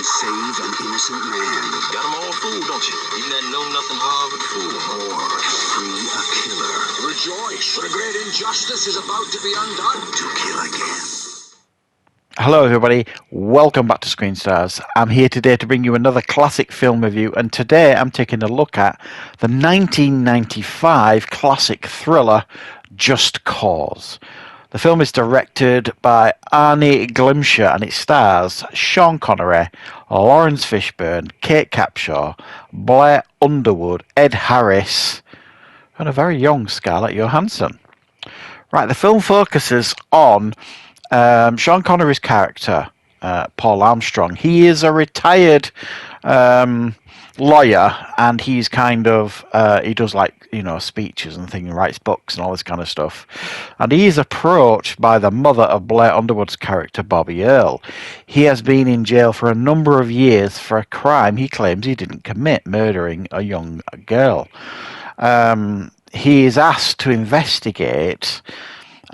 and save an innocent man. Got them all fooled, don't you? Even that know-nothing Harvard fool. Or free a killer. Rejoice, for a great injustice is about to be undone. To kill again. Hello everybody, welcome back to Screenstars. I'm here today to bring you another classic film review, and today I'm taking a look at the 1995 classic thriller Just Cause. The film is directed by Arnie Glimcher and it stars Sean Connery, Lawrence Fishburne, Kate Capshaw, Blair Underwood, Ed Harris and a very young Scarlett Johansson. Right, the film focuses on Sean Connery's character, Paul Armstrong. He is a retired lawyer, and he's kind of he does speeches and things, writes books and all this kind of stuff. And he is approached by the mother of Blair Underwood's character, Bobby Earl. He has been in jail for a number of years for a crime he claims he didn't commit, murdering a young girl. He is asked to investigate.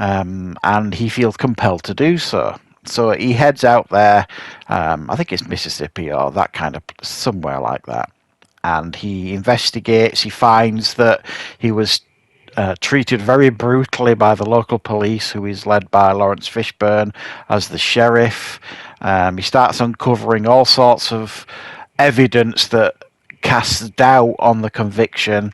And he feels compelled to do so. So he heads out there, I think it's Mississippi or that kind of somewhere like that. And he investigates. He finds that he was treated very brutally by the local police, who is led by Lawrence Fishburne as the sheriff. He starts uncovering all sorts of evidence that casts doubt on the conviction.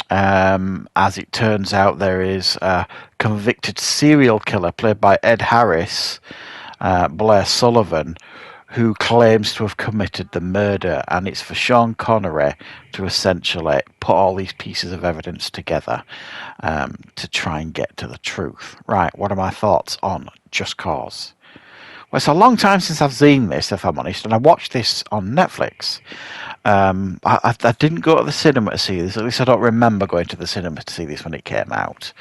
As it turns out, there is a convicted serial killer played by Ed Harris, Blair Sullivan, who claims to have committed the murder, and it's for Sean Connery to essentially put all these pieces of evidence together to try and get to the truth. Right, what are my thoughts on Just Cause? Well, it's a long time since I've seen this, if I'm honest, and I watched this on Netflix. I didn't go to the cinema to see this. At least I don't remember going to the cinema to see this when it came out.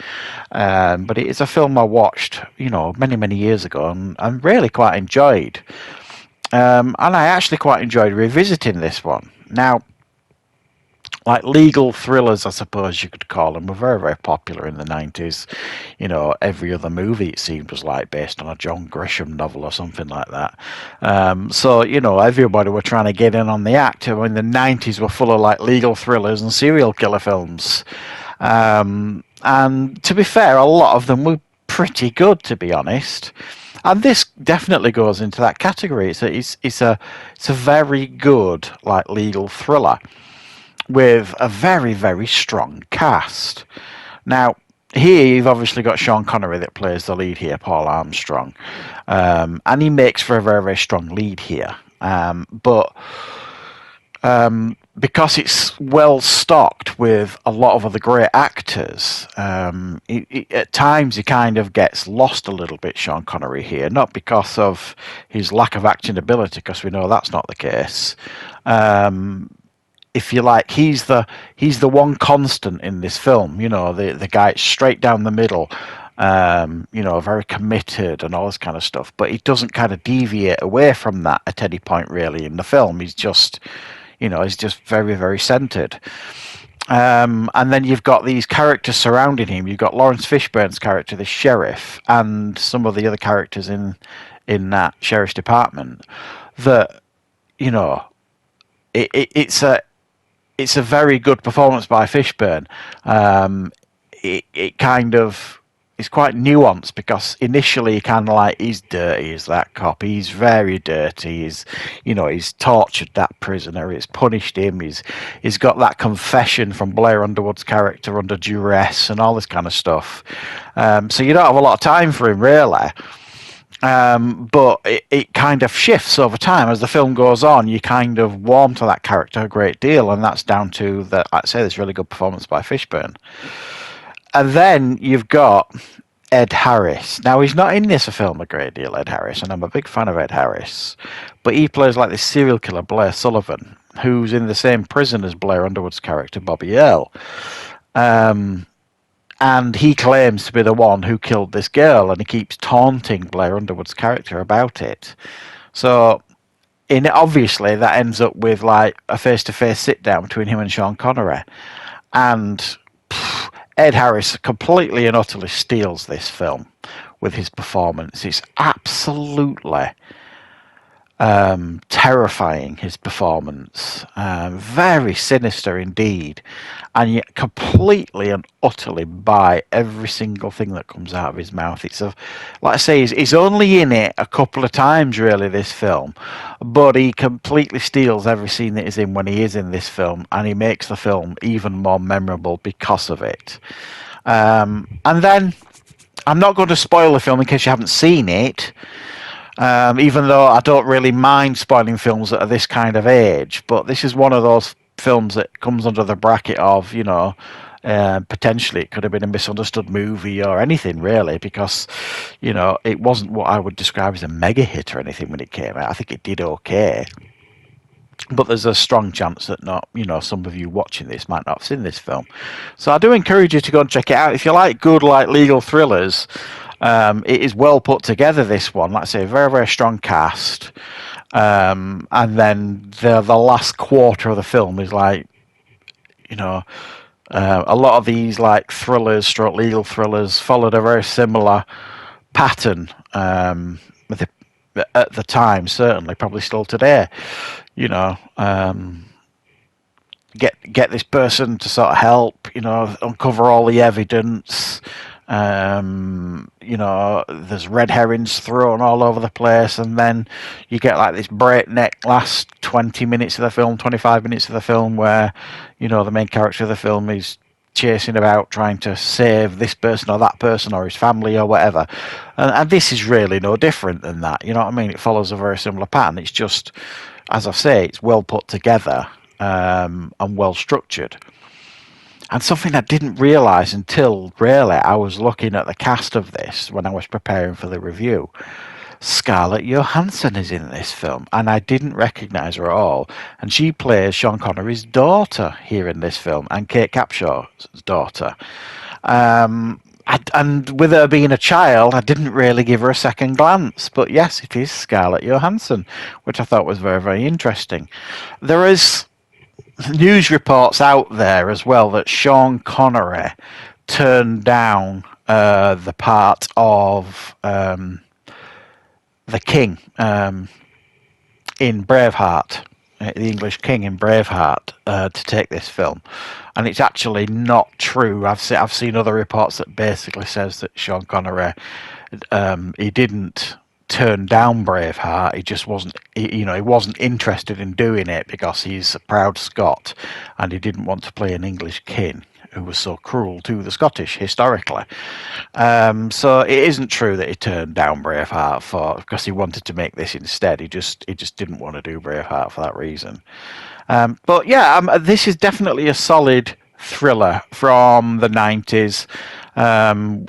But it is a film I watched, many, many years ago, and really quite enjoyed. And I actually quite enjoyed revisiting this one. Now, like legal thrillers, I suppose you could call them, were very, very popular in the 90s. Every other movie, it seemed, was based on a John Grisham novel or something like that. So everybody were trying to get in on the act. The 90s were full of legal thrillers and serial killer films. And to be fair, a lot of them were pretty good, to be honest. And this definitely goes into that category. It's a very good legal thriller with a very, very strong cast. Now, here you've obviously got Sean Connery that plays the lead here, Paul Armstrong. And he makes for a very, very strong lead here. But because it's well stocked with a lot of other great actors, at times he kind of gets lost a little bit, Sean Connery here. Not because of his lack of acting ability, because we know that's not the case. If you like, he's the one constant in this film. The guy straight down the middle, very committed and all this kind of stuff. But he doesn't kind of deviate away from that at any point really in the film. He's just, he's just very, very centered. And then you've got these characters surrounding him. You've got Lawrence Fishburne's character, the sheriff, and some of the other characters in that sheriff's department. That it's a very good performance by Fishburne. It kind of is quite nuanced, because initially he's dirty as that cop. He's very dirty. He's tortured that prisoner. He's punished him. He's got that confession from Blair Underwood's character under duress and all this kind of stuff. So you don't have a lot of time for him really. But it kind of shifts over time as the film goes on. You kind of warm to that character a great deal, and that's down to this really good performance by Fishburne. And then you've got Ed Harris. Now, he's not in this film a great deal, Ed Harris, and I'm a big fan of Ed Harris, but he plays this serial killer, Blair Sullivan, who's in the same prison as Blair Underwood's character, Bobby Earl. And he claims to be the one who killed this girl, and he keeps taunting Blair Underwood's character about it. So, obviously, that ends up with a face-to-face sit-down between him and Sean Connery. And Ed Harris completely and utterly steals this film with his performance. It's absolutely terrifying, his performance. Very sinister indeed, and yet completely and utterly buy every single thing that comes out of his mouth. It's like I say, he's only in it a couple of times really, this film, but he completely steals every scene that he's in when he is in this film, and he makes the film even more memorable because of it. And then I'm not going to spoil the film in case you haven't seen it. Even though I don't really mind spoiling films that are this kind of age, but this is one of those films that comes under the bracket of, potentially it could have been a misunderstood movie or anything really, because, it wasn't what I would describe as a mega hit or anything when it came out. I think it did okay. But there's a strong chance that some of you watching this might not have seen this film. So I do encourage you to go and check it out. If you like good, legal thrillers, it is well put together, this one. Like I say, very, very strong cast. And then the last quarter of the film is a lot of these thrillers, legal thrillers, followed a very similar pattern at the time, certainly, probably still today. Get this person to sort of help, uncover all the evidence. There's red herrings thrown all over the place, and then you get this breakneck last 20 minutes of the film, 25 minutes of the film, where the main character of the film is chasing about trying to save this person or that person or his family or whatever, and this is really no different than that. You know what I mean? It follows a very similar pattern. It's just, as I say, it's well put together and well structured. And something I didn't realise until really I was looking at the cast of this when I was preparing for the review. Scarlett Johansson is in this film, and I didn't recognise her at all. And she plays Sean Connery's daughter here in this film, and Kate Capshaw's daughter. And with her being a child, I didn't really give her a second glance. But yes, it is Scarlett Johansson, which I thought was very, very interesting. There is news reports out there as well that Sean Connery turned down the part of the King in Braveheart, the English King in Braveheart, to take this film, and it's actually not true. I've seen other reports that basically says that Sean Connery he didn't turn down Braveheart. He just wasn't, he wasn't interested in doing it because he's a proud Scot and he didn't want to play an English king who was so cruel to the Scottish historically. So it isn't true that he turned down Braveheart because he wanted to make this instead. He just didn't want to do Braveheart for that reason. But yeah, this is definitely a solid thriller from the 90s.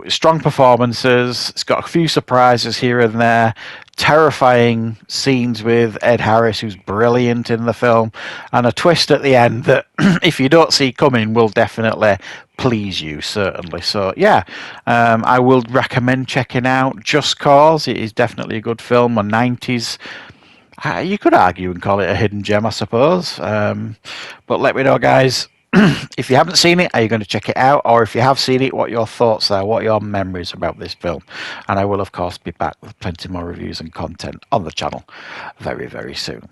Strong performances. It's got a few surprises here and there. Terrifying scenes with Ed Harris, who's brilliant in the film, and a twist at the end that, if you don't see coming, will definitely please you, certainly. So yeah, I will recommend checking out Just Cause. It is definitely a good film, a 90s. You could argue and call it a hidden gem, I suppose. But let me know, guys. If you haven't seen it, are you going to check it out? Or if you have seen it, what your thoughts are, what your memories about this film? And I will, of course, be back with plenty more reviews and content on the channel very, very soon.